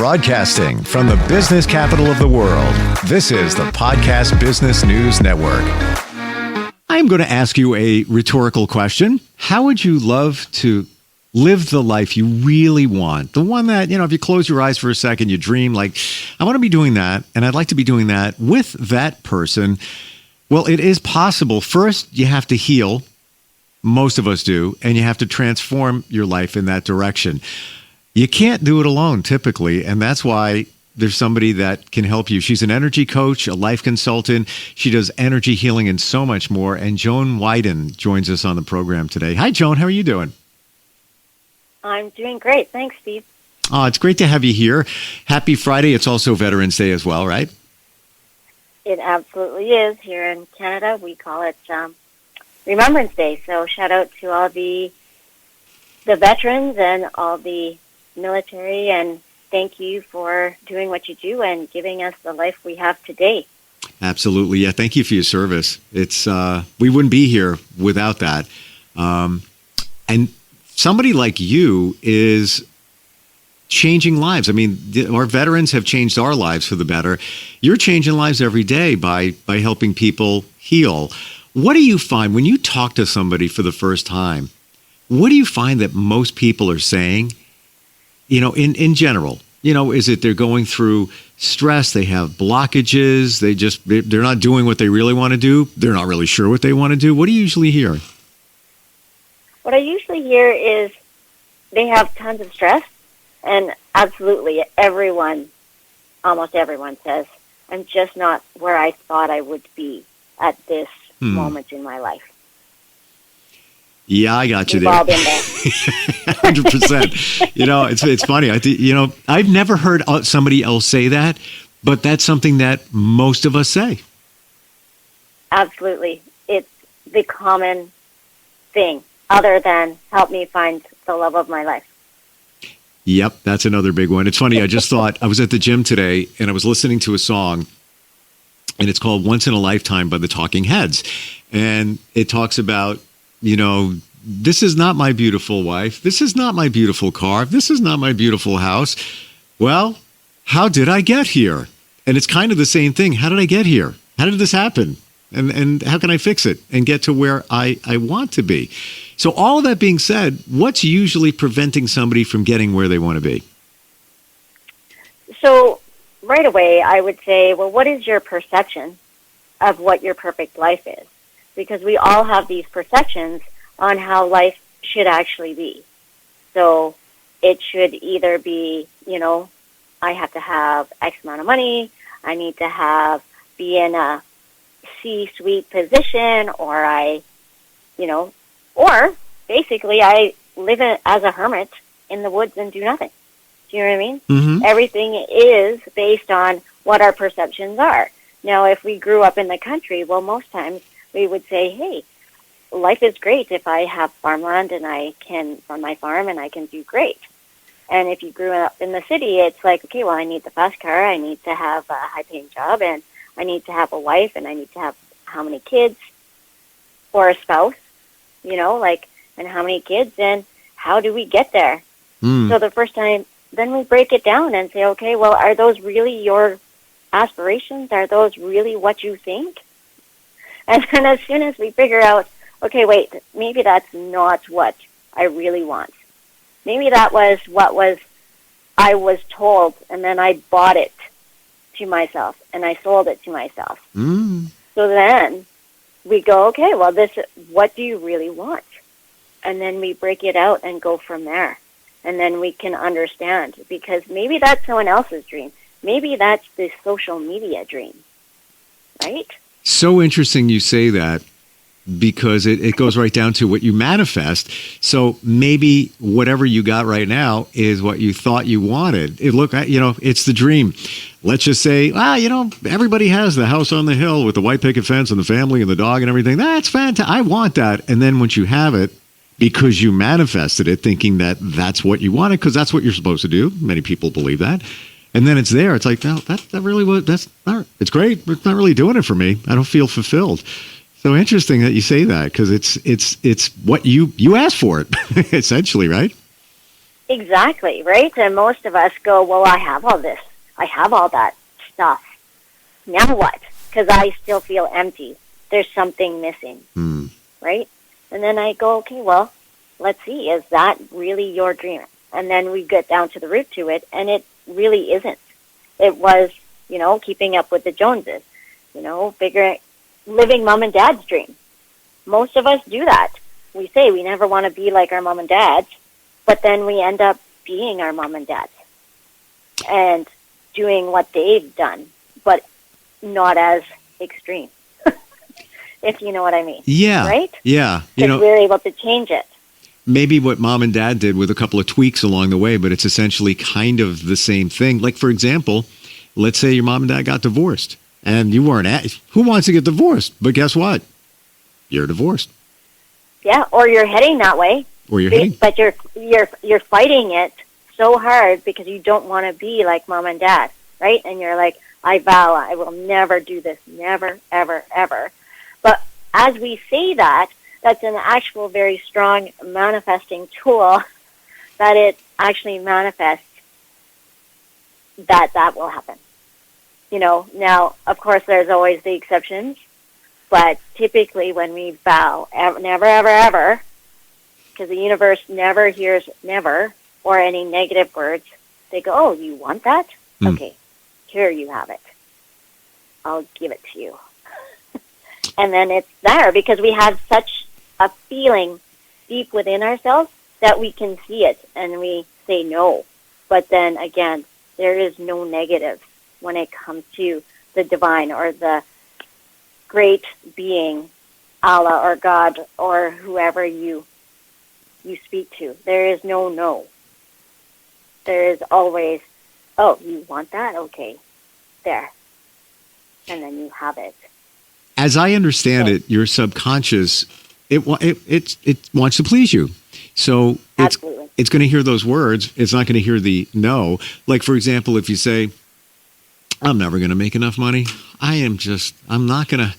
Broadcasting from the business capital of the world, this is the Podcast Business News Network. I'm going to ask you a rhetorical question. How would you love to live the life you really want? The one that, if you close your eyes for a second, you dream like, I want to be doing that, and I'd like to be doing that with that person. Well, it is possible. First, you have to heal. Most of us do, and you have to transform your life in that direction. You can't do it alone, typically, and that's why there's somebody that can help you. She's an energy coach, a life consultant. She does energy healing and so much more. And Joan Widen joins us on the program today. Hi, Joan. How are you doing? I'm doing great. Thanks, Steve. Oh, it's great to have you here. Happy Friday. It's also Veterans Day as well, right? It absolutely is. Here in Canada, we call it Remembrance Day. So shout out to all the veterans and all the military, and thank you for doing what you do and giving us the life we have today. Absolutely. Yeah. Thank you for your service. It's we wouldn't be here without that. And somebody like you is changing lives. I mean, our veterans have changed our lives for the better. You're changing lives every day by helping people heal. What do you find when you talk to somebody for the first time? What do you find that most people are saying? In general, is it they're going through stress, they have blockages, they're not doing what they really want to do, they're not really sure what they want to do? What do you usually hear? What I usually hear is they have tons of stress, and absolutely almost everyone says, I'm just not where I thought I would be at this moment in my life. Yeah, I got you We've there. all been there. 100%. It's funny. I've never heard somebody else say that, but that's something that most of us say. Absolutely. It's the common thing, other than help me find the love of my life. Yep, that's another big one. It's funny. I just thought I was at the gym today and I was listening to a song, and it's called Once in a Lifetime by the Talking Heads. And it talks about, this is not my beautiful wife. This is not my beautiful car. This is not my beautiful house. Well, how did I get here? And it's kind of the same thing. How did I get here? How did this happen? And how can I fix it and get to where I want to be? So all of that being said, what's usually preventing somebody from getting where they want to be? So right away, I would say, well, what is your perception of what your perfect life is? Because we all have these perceptions on how life should actually be. So it should either be, I have to have X amount of money, I need to be in a C-suite position, or or basically I live as a hermit in the woods and do nothing. Do you know what I mean? Mm-hmm. Everything is based on what our perceptions are. Now, if we grew up in the country, well, most times we would say, hey, life is great if I have farmland and I can run my farm and I can do great. And if you grew up in the city, it's like, okay, well, I need the fast car, I need to have a high-paying job, and I need to have a wife, and I need to have how many kids, or a spouse, and how many kids, and how do we get there? So the first time, then we break it down and say, okay, well, are those really your aspirations? Are those really what you think? And then as soon as we figure out, okay, wait, maybe that's not what I really want. Maybe that was I was told, and then I bought it to myself, and I sold it to myself. So then we go, okay, well, what do you really want? And then we break it out and go from there. And then we can understand, because maybe that's someone else's dream. Maybe that's the social media dream, right? So interesting you say that, because it goes right down to what you manifest. So maybe whatever you got right now is what you thought you wanted. It's the dream. Let's just say, everybody has the house on the hill with the white picket fence and the family and the dog and everything. That's fantastic. I want that. And then once you have it, because you manifested it thinking that that's what you wanted, because that's what you're supposed to do. Many people believe that. And then it's there. It's like, no, that really was, it's great. It's not really doing it for me. I don't feel fulfilled. So interesting that you say that, because it's what you asked for it, essentially, right? Exactly, right? And most of us go, well, I have all this. I have all that stuff. Now what? Because I still feel empty. There's something missing, right? And then I go, okay, well, let's see. Is that really your dream? And then we get down to the root to it, and it really isn't. It was, keeping up with the Joneses, living mom and dad's dream. Most of us do that. We say we never want to be like our mom and dads, but then we end up being our mom and dads and doing what they've done, but not as extreme, if you know what I mean. Yeah. Right? Yeah. Because we're able to change it. Maybe what mom and dad did with a couple of tweaks along the way, but it's essentially kind of the same thing. Like, for example, let's say your mom and dad got divorced and you weren't who wants to get divorced? But guess what? You're divorced. Yeah, or you're heading that way. But you're fighting it so hard because you don't want to be like mom and dad, right? And you're like, I vow I will never do this, never, ever, ever. But as we say that, that's an actual very strong manifesting tool that it actually manifests that will happen. Now, of course, there's always the exceptions, but typically when we vow, never, ever, ever, because the universe never hears never or any negative words, they go, oh, you want that? Okay, here you have it. I'll give it to you. And then it's there because we have such a feeling deep within ourselves that we can see it and we say no. But then again, there is no negative when it comes to the divine or the great being, Allah or God or whoever you speak to. There is no. There is always, oh, you want that? Okay, there. And then you have it. As I understand it, your subconscious, it wants to please you. So it's going to hear those words. It's not going to hear the no. Like, for example, if you say, I'm never going to make enough money. I'm not going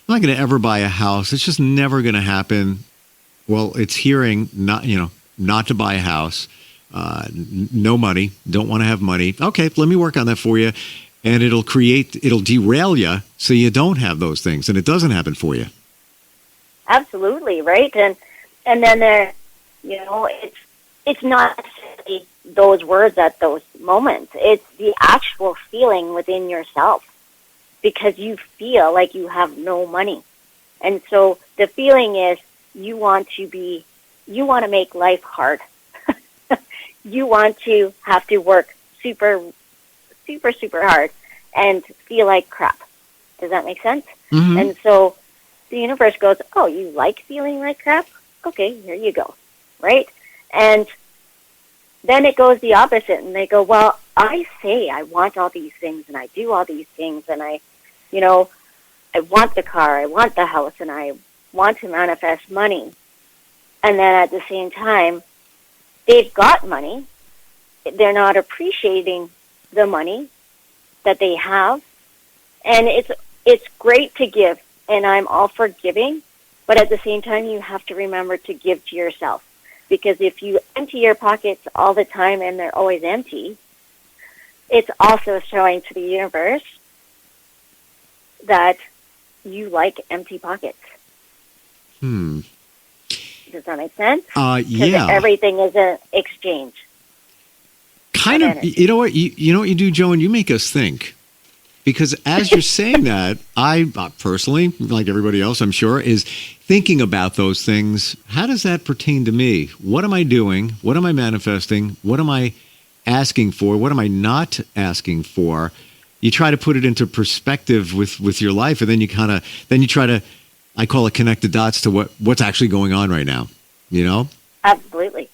to ever buy a house. It's just never going to happen. Well, it's hearing not to buy a house, no money, don't want to have money. Okay, let me work on that for you. And it'll derail you so you don't have those things and it doesn't happen for you. Absolutely, right? And then there, it's not necessarily those words at those moments. It's the actual feeling within yourself because you feel like you have no money. And so the feeling is you want to make life hard. You want to have to work super, super, super hard and feel like crap. Does that make sense? Mm-hmm. And so the universe goes, oh, you like feeling like crap? Okay, here you go, right? And then it goes the opposite, and they go, well, I say I want all these things, and I do all these things, and I want the car, I want the house, and I want to manifest money. And then at the same time, they've got money. They're not appreciating the money that they have. And it's great to give, and I'm all for giving, but at the same time, you have to remember to give to yourself. Because if you empty your pockets all the time and they're always empty, it's also showing to the universe that you like empty pockets. Does that make sense? Yeah. Because everything is an exchange. Kind of. You know what? You know what you do, Joan? You make us think. Because as you're saying that, I personally, like everybody else, I'm sure, is thinking about those things. How does that pertain to me? What am I doing? What am I manifesting? What am I asking for? What am I not asking for? You try to put it into perspective with your life, and then you try to, I call it connect the dots to what's actually going on right now, Absolutely.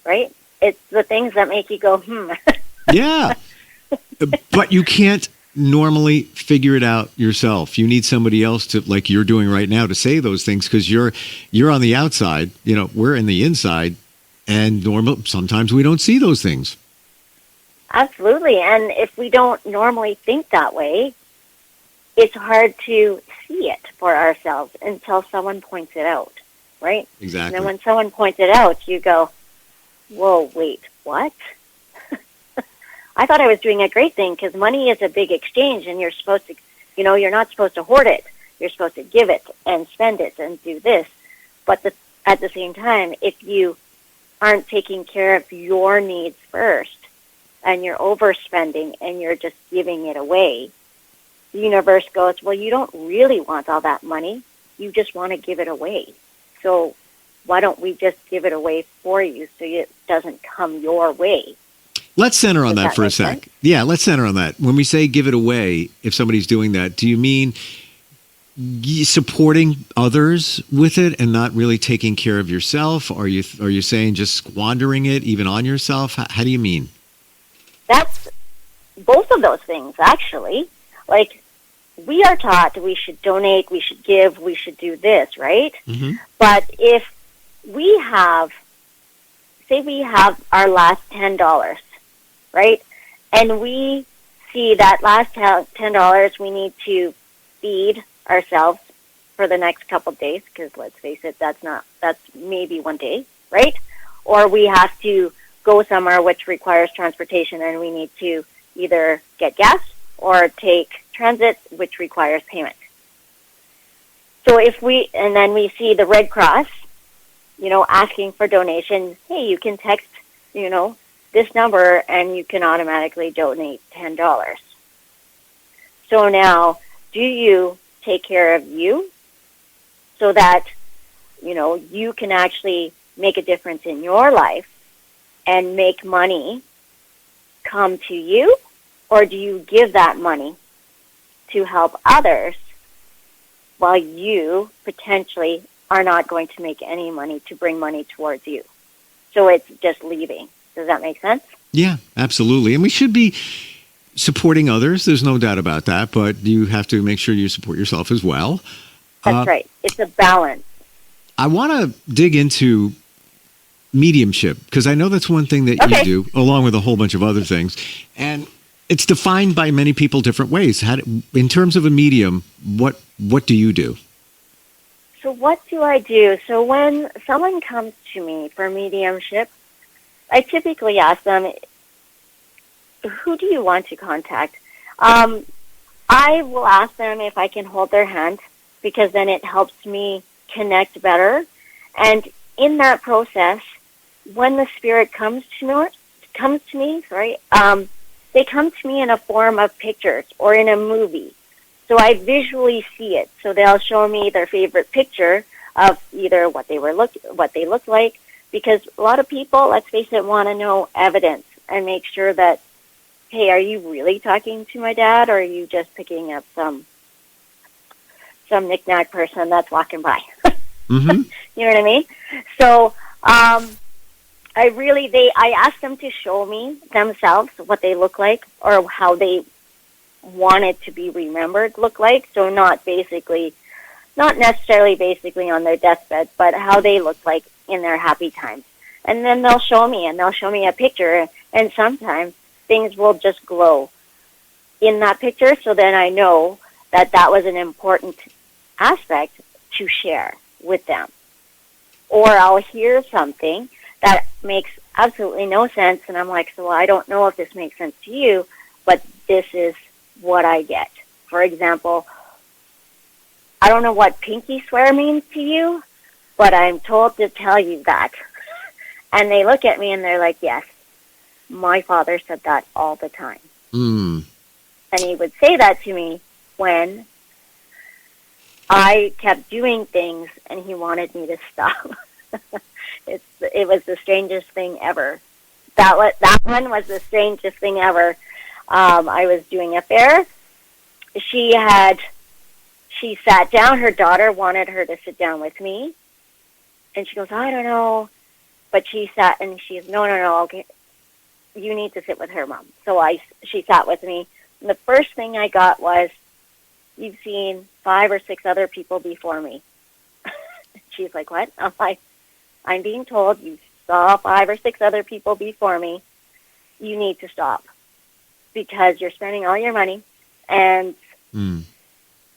Right? It's the things that make you go, Yeah. But you can't normally figure it out yourself. You need somebody else to, like you're doing right now, to say those things, because you're on the outside, we're in the inside, and sometimes we don't see those things. Absolutely. And if we don't normally think that way, it's hard to see it for ourselves until someone points it out, right? Exactly. And then when someone points it out, you go, whoa, wait, what? I thought I was doing a great thing because money is a big exchange and you're supposed to, you're not supposed to hoard it. You're supposed to give it and spend it and do this. But at the same time, if you aren't taking care of your needs first and you're overspending and you're just giving it away, the universe goes, well, you don't really want all that money. You just want to give it away. So why don't we just give it away for you so it doesn't come your way? Let's center on that for a sec. Sense? Yeah, let's center on that. When we say give it away, if somebody's doing that, do you mean supporting others with it and not really taking care of yourself? Are you saying just squandering it even on yourself? How do you mean? That's both of those things, actually. Like, we are taught we should donate, we should give, we should do this, right? Mm-hmm. But if we have, say we have our last $10, right? And we see that last $10 we need to feed ourselves for the next couple of days, because let's face it, that's maybe one day, right? Or we have to go somewhere which requires transportation and we need to either get gas or take transit, which requires payment. So and then we see the Red Cross, asking for donations. Hey, you can text, this number and you can automatically donate $10. So now, do you take care of you so that, you can actually make a difference in your life and make money come to you? Or do you give that money to help others while you potentially are not going to make any money to bring money towards you? So it's just leaving. Does that make sense? Yeah, absolutely. And we should be supporting others. There's no doubt about that. But you have to make sure you support yourself as well. That's right. It's a balance. I want to dig into mediumship because I know that's one thing that you do, along with a whole bunch of other things. And it's defined by many people different ways. In terms of a medium, what do you do? So what do I do? So when someone comes to me for mediumship, I typically ask them, who do you want to contact? I will ask them if I can hold their hand because then it helps me connect better. And in that process, when the spirit comes to me, they come to me in a form of pictures or in a movie. So I visually see it. So they'll show me their favorite picture of either what they look like, because a lot of people, let's face it, want to know evidence and make sure that, hey, are you really talking to my dad, or are you just picking up some knick-knack person that's walking by? Mm-hmm. You know what I mean? So I ask them to show me themselves what they look like or how they want it to be remembered look like. So not necessarily basically on their deathbed, but how they look like in their happy times. And then they'll show me a picture, and sometimes things will just glow in that picture, so then I know that was an important aspect to share with them. Or I'll hear something that makes absolutely no sense, and I'm like, so I don't know if this makes sense to you, but this is what I get. For example, I don't know what pinky swear means to you, but I'm told to tell you that. And they look at me and they're like, yes, my father said that all the time. Mm. And he would say that to me when I kept doing things and he wanted me to stop. It was the strangest thing ever. That one was the strangest thing ever. I was doing a fair. She sat down. Her daughter wanted her to sit down with me. And she goes, I don't know. But she sat and she's, no, okay. You need to sit with her, Mom. So she sat with me. And the first thing I got was, you've seen 5 or 6 other people before me. She's like, what? I'm like, I'm being told you saw 5 or 6 other people before me. You need to stop because you're spending all your money and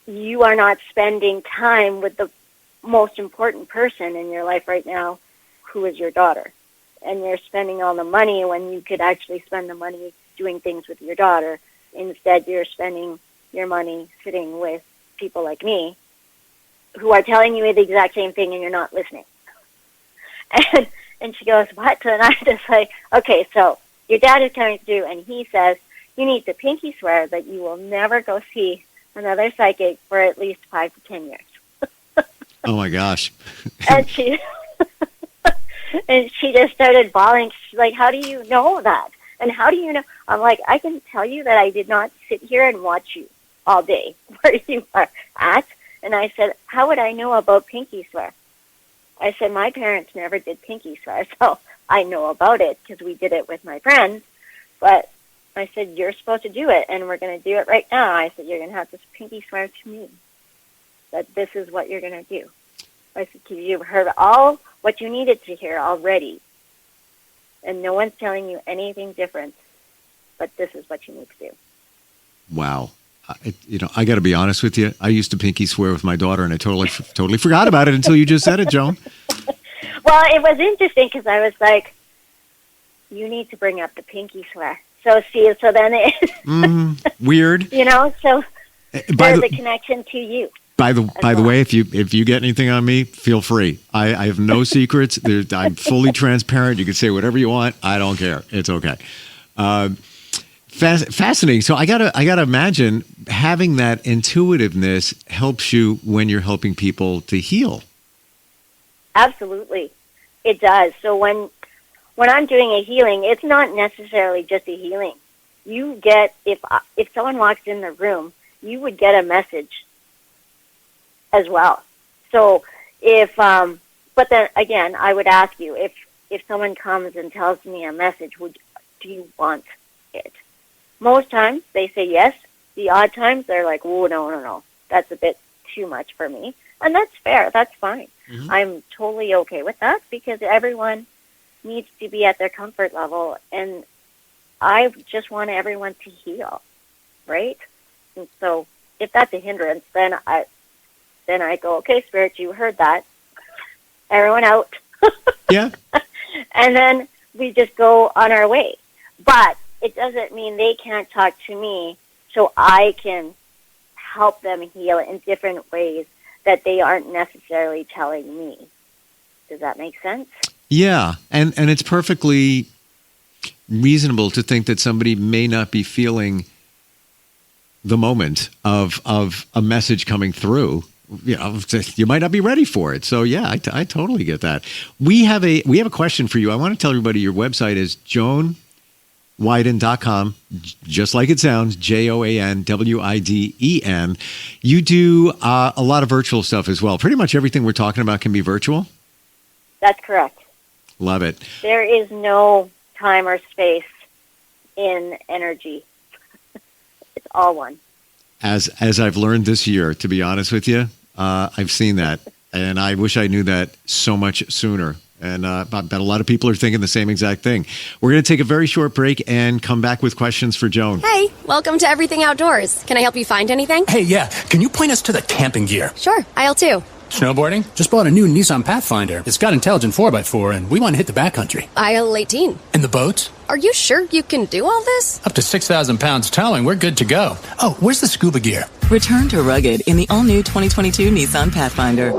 you are not spending time with the most important person in your life right now, who is your daughter. and you're spending all the money when you could actually spend the money doing things with your daughter. Instead, you're spending your money sitting with people like me who are telling you the exact same thing and you're not listening. And she goes, what? And I'm just like, okay, so your dad is coming through and he says, you need to pinky swear that you will never go see another psychic for at least 5 to 10 years. Oh my gosh. And she just started bawling. She's like, how do you know that? And how do you know? I'm like, I can tell you that I did not sit here and watch you all day where you are at. And I said, how would I know about pinky swear? I said, my parents never did pinky swear, so I know about it because we did it with my friends. But I said, you're supposed to do it, and we're going to do it right now. I said, you're going to have to pinky swear to me that this is what you're going to do. I said, because you've heard all what you needed to hear already, and no one's telling you anything different, but this is what you need to do. Wow. I got to be honest with you. I used to pinky swear with my daughter, and I totally forgot about it until you just said it, Joan. Well, it was interesting because I was like, you need to bring up the pinky swear. So then it weird. So there's a connection to you. By the way, if you get anything on me, feel free. I have no secrets. I'm fully transparent. You can say whatever you want. I don't care. It's okay. Fascinating. So I gotta imagine having that intuitiveness helps you when you're helping people to heal. Absolutely, it does. So when I'm doing a healing, it's not necessarily just a healing. You get if someone walks in the room, you would get a message as well. So but then again, I would ask you if someone comes and tells me a message, do you want it? Most times they say yes. The odd times they're like, oh, no. That's a bit too much for me. And that's fair. That's fine. Mm-hmm. I'm totally okay with that because everyone needs to be at their comfort level. And I just want everyone to heal, right? And so if that's a hindrance, then I go, okay, Spirit, you heard that. Everyone out. Yeah. And then we just go on our way. But it doesn't mean they can't talk to me so I can help them heal in different ways that they aren't necessarily telling me. Does that make sense? Yeah. And it's perfectly reasonable to think that somebody may not be feeling the moment of a message coming through. You might not be ready for it. So yeah, I totally get that. We have a question for you. I want to tell everybody your website is JoanWiden.com, just like it sounds, JoanWiden. You do a lot of virtual stuff as well. Pretty much everything we're talking about can be virtual. That's correct. Love it. There is no time or space in energy. It's all one. As I've learned this year, to be honest with you, I've seen that, and I wish I knew that so much sooner. And I bet a lot of people are thinking the same exact thing. We're going to take a very short break and come back with questions for Joan. Hey, welcome to Everything Outdoors. Can I help you find anything? Hey, yeah. Can you point us to the camping gear? Sure, aisle 2. Snowboarding? Just bought a new Nissan Pathfinder. It's got intelligent 4x4, and we want to hit the backcountry. Aisle 18. And the boats? Are you sure you can do all this? Up to 6,000 pounds towing, we're good to go. Oh, where's the scuba gear? Return to rugged in the all-new 2022 Nissan Pathfinder.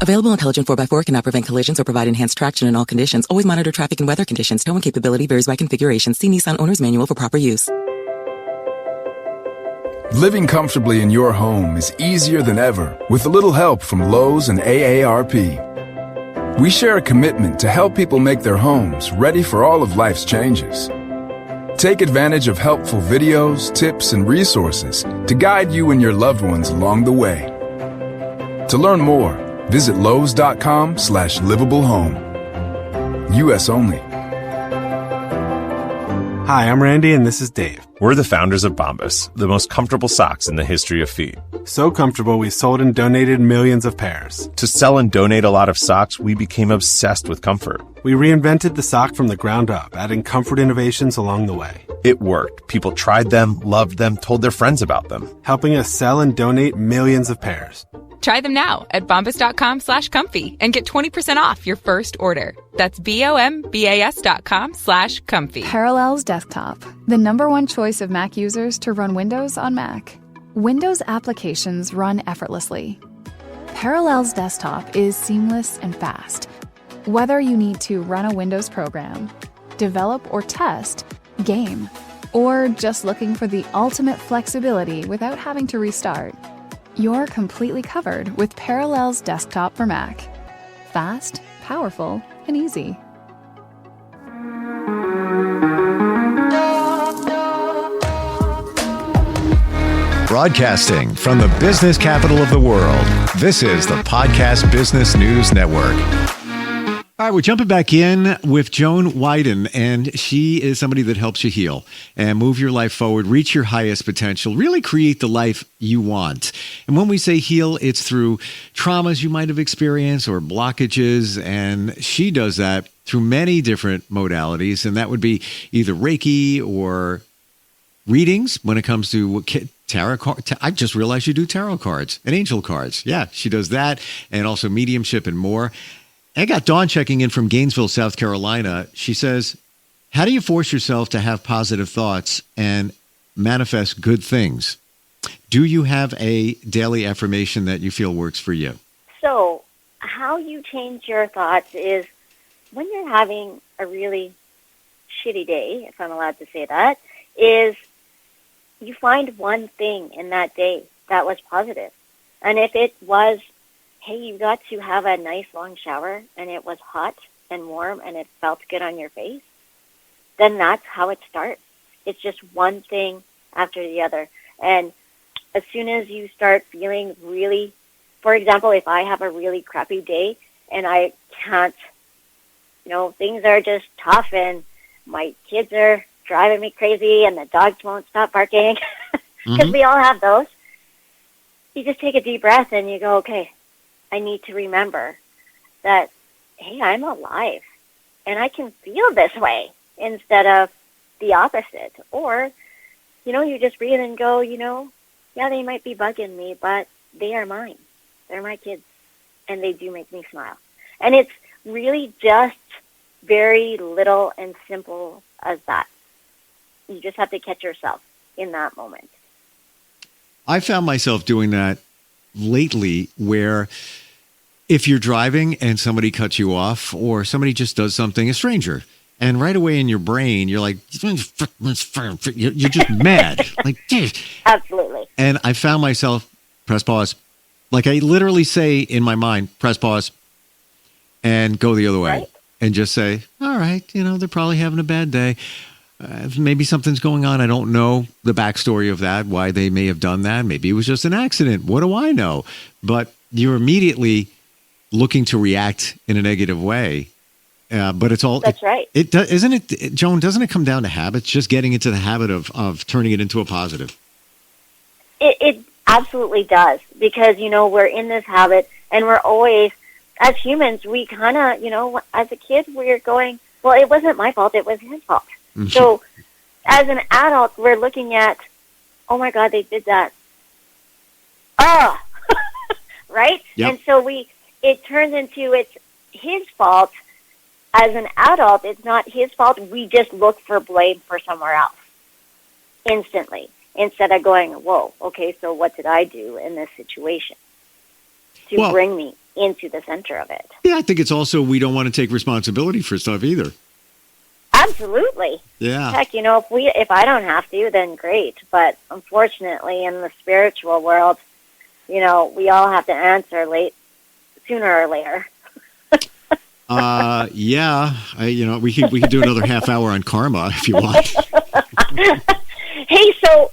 Available intelligent 4x4 cannot prevent collisions or provide enhanced traction in all conditions. Always monitor traffic and weather conditions. Towing capability varies by configuration. See Nissan Owner's Manual for proper use. Living comfortably in your home is easier than ever with a little help from Lowe's and AARP. We share a commitment to help people make their homes ready for all of life's changes. Take advantage of helpful videos, tips, and resources to guide you and your loved ones along the way. To learn more, visit Lowe's.com/livablehome. U.S. only. Hi, I'm Randy, and this is Dave. We're the founders of Bombas, the most comfortable socks in the history of feet. So comfortable, we sold and donated millions of pairs. To sell and donate a lot of socks, we became obsessed with comfort. We reinvented the sock from the ground up, adding comfort innovations along the way. It worked. People tried them, loved them, told their friends about them. Helping us sell and donate millions of pairs. Try them now at bombas.com/comfy and get 20% off your first order. That's bombas.com/comfy. Parallels Desktop, the #1 choice of Mac users to run Windows on Mac. Windows applications run effortlessly. Parallels Desktop is seamless and fast. Whether you need to run a Windows program, develop or test, game, or just looking for the ultimate flexibility without having to restart, you're completely covered with Parallels Desktop for Mac. Fast, powerful, and easy. Broadcasting from the business capital of the world, this is the Podcast Business News Network. All right, we're jumping back in with Joan Widen, and she is somebody that helps you heal and move your life forward, reach your highest potential, really create the life you want. And when we say heal, it's through traumas you might have experienced or blockages, and she does that through many different modalities, and that would be either Reiki or readings when it comes to tarot cards. I just realized you do tarot cards and angel cards. Yeah, she does that, and also mediumship and more. I got Dawn checking in from Gainesville, South Carolina. She says, how do you force yourself to have positive thoughts and manifest good things? Do you have a daily affirmation that you feel works for you? So how you change your thoughts is when you're having a really shitty day, if I'm allowed to say that, is you find one thing in that day that was positive. And if it was, hey, you got to have a nice long shower and it was hot and warm and it felt good on your face, then that's how it starts. It's just one thing after the other. And as soon as you start feeling really, for example, if I have a really crappy day and I can't, things are just tough and my kids are driving me crazy and the dogs won't stop barking, because we all have those, you just take a deep breath and you go, okay, I need to remember that, hey, I'm alive and I can feel this way instead of the opposite. Or, you just breathe and go, yeah, they might be bugging me, but they are mine. They're my kids and they do make me smile. And it's really just very little and simple as that. You just have to catch yourself in that moment. I found myself doing that lately, where if you're driving and somebody cuts you off or somebody just does something, a stranger, and right away in your brain, you're like, you're just mad. Like, absolutely. And I found myself, press pause. Like I literally say in my mind, press pause and go the other way. Right. And just say, all right, they're probably having a bad day. Maybe something's going on. I don't know the backstory of that, why they may have done that. Maybe it was just an accident. What do I know? But you're immediately looking to react in a negative way. But it's all... That's right. Isn't it, Joan, doesn't it come down to habits? Just getting into the habit of turning it into a positive. It absolutely does. Because, we're in this habit and we're always, as humans, we kind of, as a kid, we're going, well, it wasn't my fault. It was his fault. So as an adult, we're looking at, oh, my God, they did that. Right? Yep. And so it turns into it's his fault. As an adult, it's not his fault. We just look for blame for somewhere else instantly instead of going, whoa, okay, so what did I do in this situation to bring me into the center of it? Yeah, I think it's also we don't want to take responsibility for stuff either. Absolutely. Yeah. Heck, if I don't have to, then great. But unfortunately, in the spiritual world, we all have to answer sooner or later. Yeah. We could do another half hour on karma if you want. Hey, so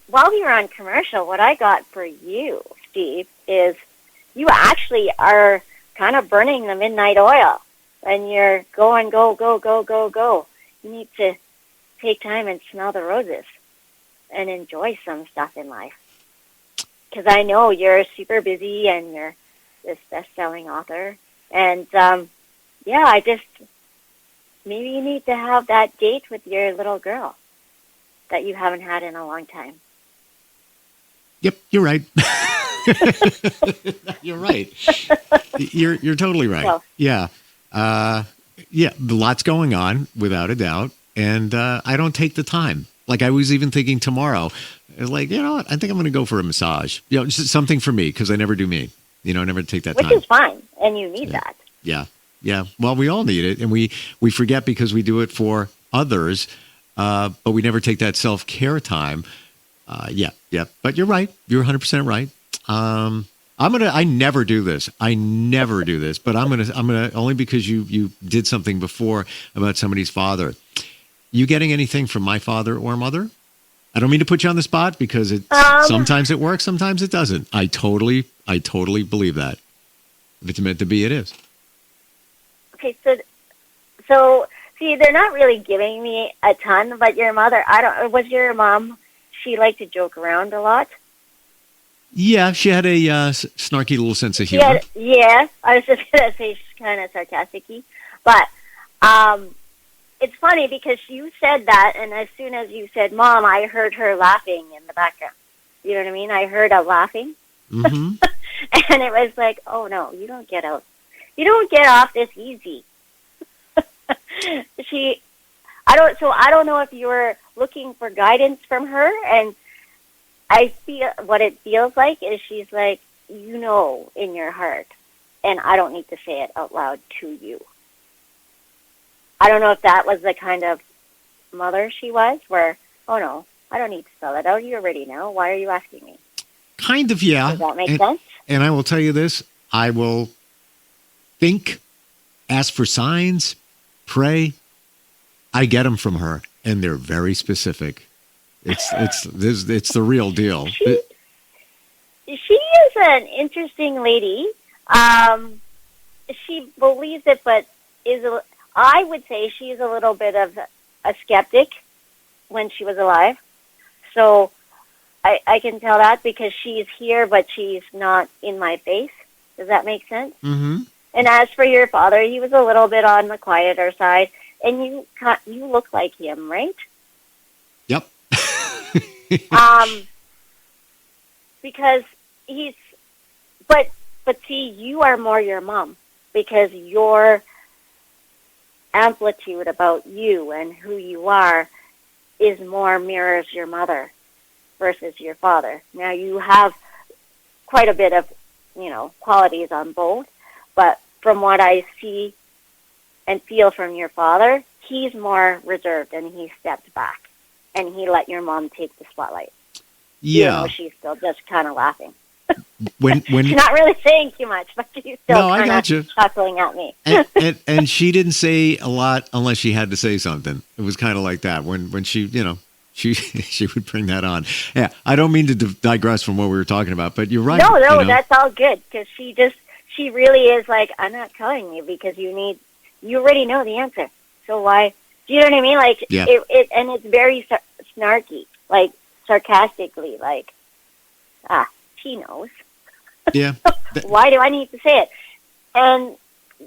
while we were on commercial, what I got for you, Steve, is you actually are kind of burning the midnight oil. And you're going, go, go, go, go, go. You need to take time and smell the roses and enjoy some stuff in life. Because I know you're super busy and you're this best-selling author. And, maybe you need to have that date with your little girl that you haven't had in a long time. Yep, you're right. You're right. You're totally right. So. Yeah. Lots going on, without a doubt. And I don't take the time. Like, I was even thinking tomorrow, like, you know what? I think I'm going to go for a massage. You know, just something for me, because I never do me. You know, I never take that time. Which is fine, and you need that. Yeah. Yeah. Well, we all need it, and we forget because we do it for others, but we never take that self-care time. Yeah. But you're right. You're 100% right. I never do this. But I'm gonna only because you did something before about somebody's father. You getting anything from my father or mother? I don't mean to put you on the spot because sometimes it works, sometimes it doesn't. I totally believe that. If it's meant to be, it is. Okay, so see, they're not really giving me a ton, but your mother, was your mom, she liked to joke around a lot? Yeah, she had a snarky little sense of humor. Yeah, I was just going to say she's kind of sarcastic-y. But it's funny because you said that, and as soon as you said, Mom, I heard her laughing in the background. You know what I mean? I heard her laughing. Mm-hmm. And it was like, oh, no, you don't get out. You don't get off this easy. I don't know if you were looking for guidance from her, and I feel what it feels like is she's like, you know, in your heart, and I don't need to say it out loud to you. I don't know if that was the kind of mother she was, where, oh no, I don't need to spell it out. You already know. Why are you asking me? Kind of, yeah. Does that make sense? And I will tell you this, I will think, ask for signs, pray. I get them from her, and they're very specific. It's the real deal. She is an interesting lady. She believes it, but I would say she's a little bit of a skeptic when she was alive. So I can tell that because she's here, but she's not in my face. Does that make sense? Mm-hmm. And as for your father, he was a little bit on the quieter side, and you look like him, right? Yep. Because but see, you are more your mom because your amplitude about you and who you are is more mirrors your mother versus your father. Now you have quite a bit of, qualities on both, but from what I see and feel from your father, he's more reserved and he stepped back and he let your mom take the spotlight. Yeah. Even though she's still just kind of laughing. When she's not really saying too much, but she's still kind of chuckling at me. and she didn't say a lot unless she had to say something. It was kind of like that when she, she would bring that on. Yeah, I don't mean to digress from what we were talking about, but you're right. No, that's all good because she really is like, I'm not telling you because you already know the answer. So why? Do you know what I mean? Like, yeah. And it's very snarky, like sarcastically, like, she knows. Yeah. Why do I need to say it?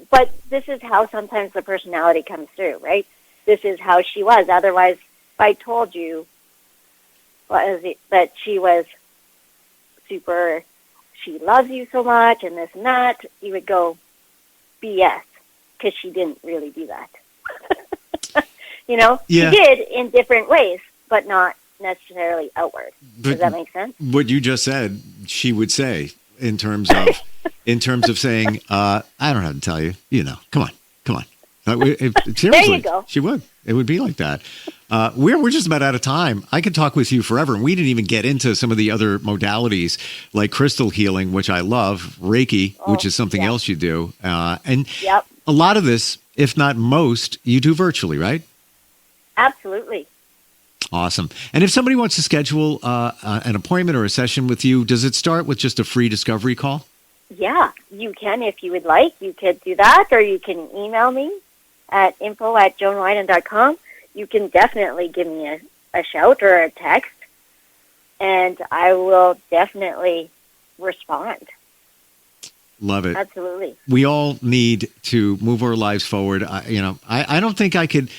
But this is how sometimes the personality comes through, right? This is how she was. Otherwise, if I told you that she was super, she loves you so much and this and that, you would go, BS, because she didn't really do that. Yeah. She did in different ways, but not necessarily outward. Does that make sense? What you just said, she would say in terms of saying, I don't have to tell you, come on. Seriously, there you go. She would. It would be like that. We're just about out of time. I could talk with you forever, and we didn't even get into some of the other modalities like crystal healing, which I love, Reiki, which is something else you do, and yep. A lot of this, if not most, you do virtually, right? Absolutely. Awesome. And if somebody wants to schedule an appointment or a session with you, does it start with just a free discovery call? Yeah, you can if you would like. You could do that, or you can email me at info@joanwiden.com. You can definitely give me a shout or a text, and I will definitely respond. Love it. Absolutely. We all need to move our lives forward. I don't think I could,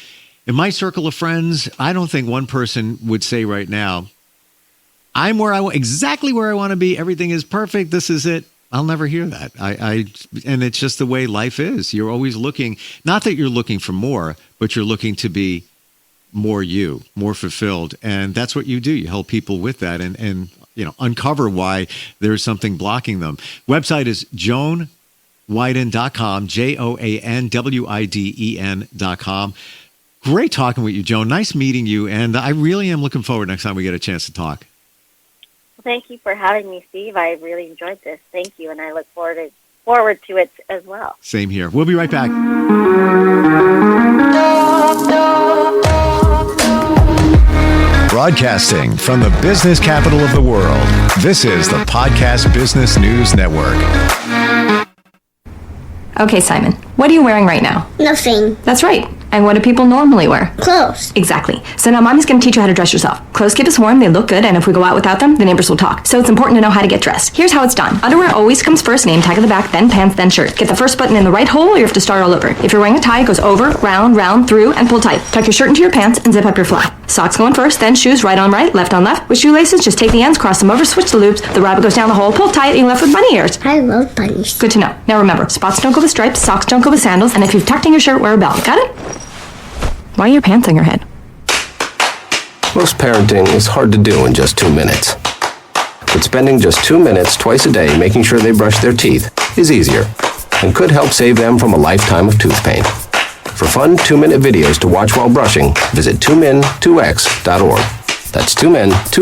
in my circle of friends, I don't think one person would say right now, I'm exactly where I want to be. Everything is perfect. This is it. I'll never hear that. And it's just the way life is. You're always looking, not that you're looking for more, but you're looking to be more you, more fulfilled. And that's what you do. You help people with that and uncover why there's something blocking them. Website is JoanWiden.com, JoanWiden.com. Great talking with you, Joan. Nice meeting you. And I really am looking forward next time we get a chance to talk. Thank you for having me, Steve. I really enjoyed this. Thank you, and I look forward to it as well. Same here. We'll be right back. Broadcasting from the business capital of the world, this is the Podcast Business News Network. Okay, Simon, what are you wearing right now? Nothing. That's right. And what do people normally wear? Clothes. Exactly. So now Mommy's going to teach you how to dress yourself. Clothes keep us warm, they look good, and if we go out without them, the neighbors will talk. So it's important to know how to get dressed. Here's how it's done. Underwear always comes first, name tag at the back, then pants, then shirt. Get the first button in the right hole, or you have to start all over. If you're wearing a tie, it goes over, round, through, and pull tight. Tuck your shirt into your pants and zip up your fly. Socks going first, then shoes right on right, left on left. With shoelaces, just take the ends, cross them over, switch the loops. The rabbit goes down the hole, pull tight, and you're left with bunny ears. I love bunnies. Good to know. Now remember, spots don't go with stripes, socks don't go with sandals, and if you've tucked in your shirt, wear a belt. Got it? Why are your pants on your head? Most parenting is hard to do in just 2 minutes. But spending just 2 minutes twice a day making sure they brush their teeth is easier and could help save them from a lifetime of tooth pain. For fun 2-minute videos to watch while brushing, visit 2min2x.org. That's 2min2